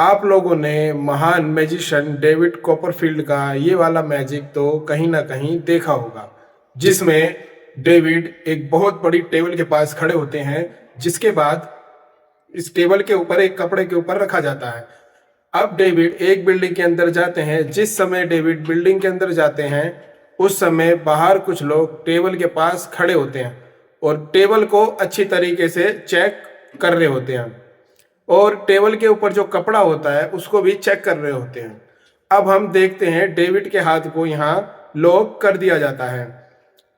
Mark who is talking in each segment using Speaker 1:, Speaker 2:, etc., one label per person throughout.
Speaker 1: आप लोगों ने महान मैजिशियन डेविड कॉपरफील्ड का ये वाला मैजिक तो कहीं ना कहीं देखा होगा, जिसमें डेविड एक बहुत बड़ी टेबल के पास खड़े होते हैं, जिसके बाद इस टेबल के ऊपर एक कपड़े के ऊपर रखा जाता है। अब डेविड एक बिल्डिंग के अंदर जाते हैं। जिस समय डेविड बिल्डिंग के अंदर जाते हैं उस समय बाहर कुछ लोग टेबल के पास खड़े होते हैं और टेबल को अच्छी तरीके से चेक कर रहे होते हैं और टेबल के ऊपर जो कपड़ा होता है उसको भी चेक कर रहे होते हैं। अब हम देखते हैं डेविड के हाथ को यहाँ लॉक कर दिया जाता है।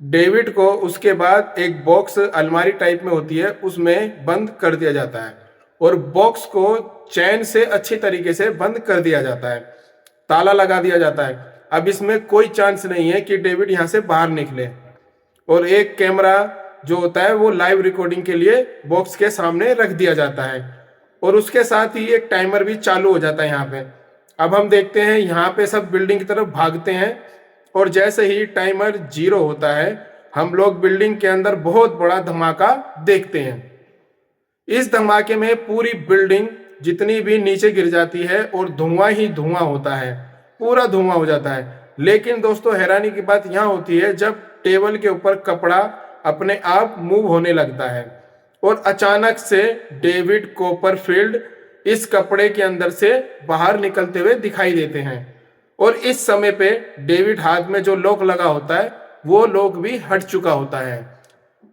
Speaker 1: डेविड को उसके बाद एक बॉक्स अलमारी टाइप में होती है उसमें बंद कर दिया जाता है और बॉक्स को चैन से अच्छी तरीके से बंद कर दिया जाता है, ताला लगा दिया जाता है। अब इसमें कोई चांस नहीं है कि डेविड यहाँ से बाहर निकले और एक कैमरा जो होता है वो लाइव रिकॉर्डिंग के लिए बॉक्स के सामने रख दिया जाता है और उसके साथ ही एक टाइमर भी चालू हो जाता है यहाँ पे। अब हम देखते हैं यहाँ पे सब बिल्डिंग की तरफ भागते हैं और जैसे ही टाइमर 0 होता है हम लोग बिल्डिंग के अंदर बहुत बड़ा धमाका देखते हैं। इस धमाके में पूरी बिल्डिंग जितनी भी नीचे गिर जाती है और धुआं ही धुआं होता है, पूरा धुआं हो जाता है। लेकिन दोस्तों हैरानी की बात यहाँ होती है जब टेबल के ऊपर कपड़ा अपने आप मूव होने लगता है और अचानक से डेविड कॉपरफील्ड इस कपड़े के अंदर से बाहर निकलते हुए दिखाई देते हैं और इस समय पे डेविड हाथ में जो लॉक लगा होता है वो लॉक भी हट चुका होता है।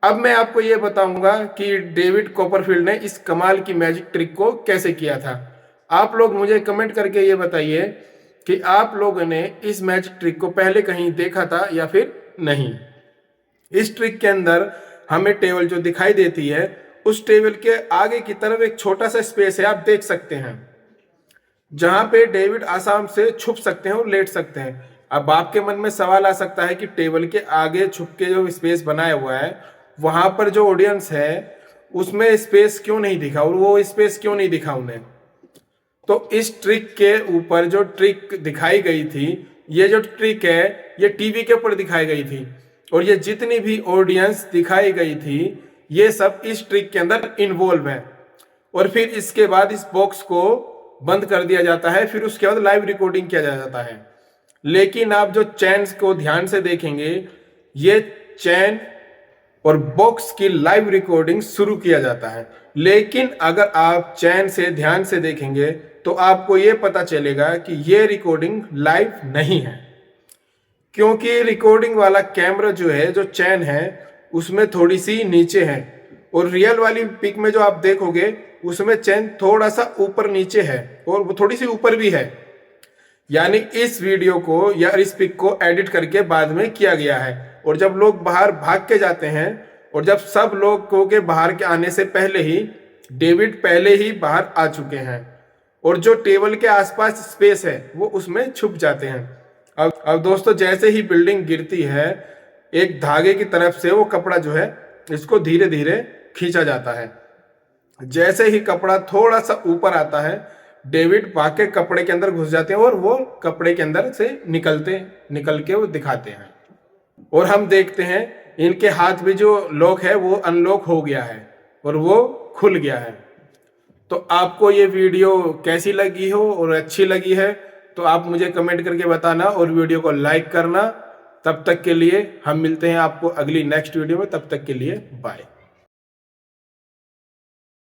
Speaker 1: अब मैं आपको ये बताऊंगा कि डेविड कॉपरफील्ड ने इस कमाल की मैजिक ट्रिक को कैसे किया था। आप लोग मुझे कमेंट करके ये बताइए कि आप लोगों ने इस मैजिक ट्रिक को पहले कहीं देखा था या फिर नहीं। इस ट्रिक के अंदर हमें टेबल जो दिखाई देती है उस टेबल के आगे की तरफ एक छोटा सा स्पेस है, आप देख सकते हैं, जहां पे डेविड आसाम से छुप सकते हैं और लेट सकते हैं। अब आपके मन में सवाल आ सकता है कि टेबल के आगे छुप के जो स्पेस बनाया हुआ है वहां पर जो ऑडियंस है उसमें स्पेस क्यों नहीं दिखा और वो स्पेस क्यों नहीं दिखा उन्हें। तो इस ट्रिक के ऊपर जो ट्रिक दिखाई गई थी, ये जो ट्रिक है ये टीवी के ऊपर दिखाई गई थी और ये जितनी भी ऑडियंस दिखाई गई थी ये सब इस ट्रिक के अंदर इन्वॉल्व है। और फिर इसके बाद इस बॉक्स को बंद कर दिया जाता है, फिर उसके बाद लाइव रिकॉर्डिंग किया जाता है। लेकिन आप जो चैन को ध्यान से देखेंगे ये चैन और बॉक्स की लाइव रिकॉर्डिंग शुरू किया जाता है। लेकिन अगर आप चैन से ध्यान से देखेंगे तो आपको ये पता चलेगा कि ये रिकॉर्डिंग लाइव नहीं है, क्योंकि रिकॉर्डिंग वाला कैमरा जो है, जो चैन है उसमें थोड़ी सी नीचे है और रियल वाली पिक में जो आप देखोगे उसमें चैन थोड़ा सा ऊपर नीचे है और वो थोड़ी सी ऊपर भी है। यानी इस वीडियो को या इस पिक को एडिट करके बाद में किया गया है और जब लोग बाहर भाग के जाते हैं और जब सब लोगों के बाहर के आने से पहले ही डेविड पहले ही बाहर आ चुके हैं और जो टेबल के आसपास स्पेस है वो उसमें छुप जाते हैं। अब दोस्तों जैसे ही बिल्डिंग गिरती है एक धागे की तरफ से वो कपड़ा जो है इसको धीरे धीरे खींचा जाता है। जैसे ही कपड़ा थोड़ा सा ऊपर आता है डेविड भाग के कपड़े के अंदर घुस जाते हैं और वो कपड़े के अंदर से निकल के वो दिखाते हैं और हम देखते हैं इनके हाथ में जो लॉक है वो अनलॉक हो गया है और वो खुल गया है। तो आपको ये वीडियो कैसी लगी हो और अच्छी लगी है तो आप मुझे कमेंट करके बताना और वीडियो को लाइक करना। तब तक के लिए हम मिलते हैं आपको अगली नेक्स्ट वीडियो में, तब तक के लिए बाय।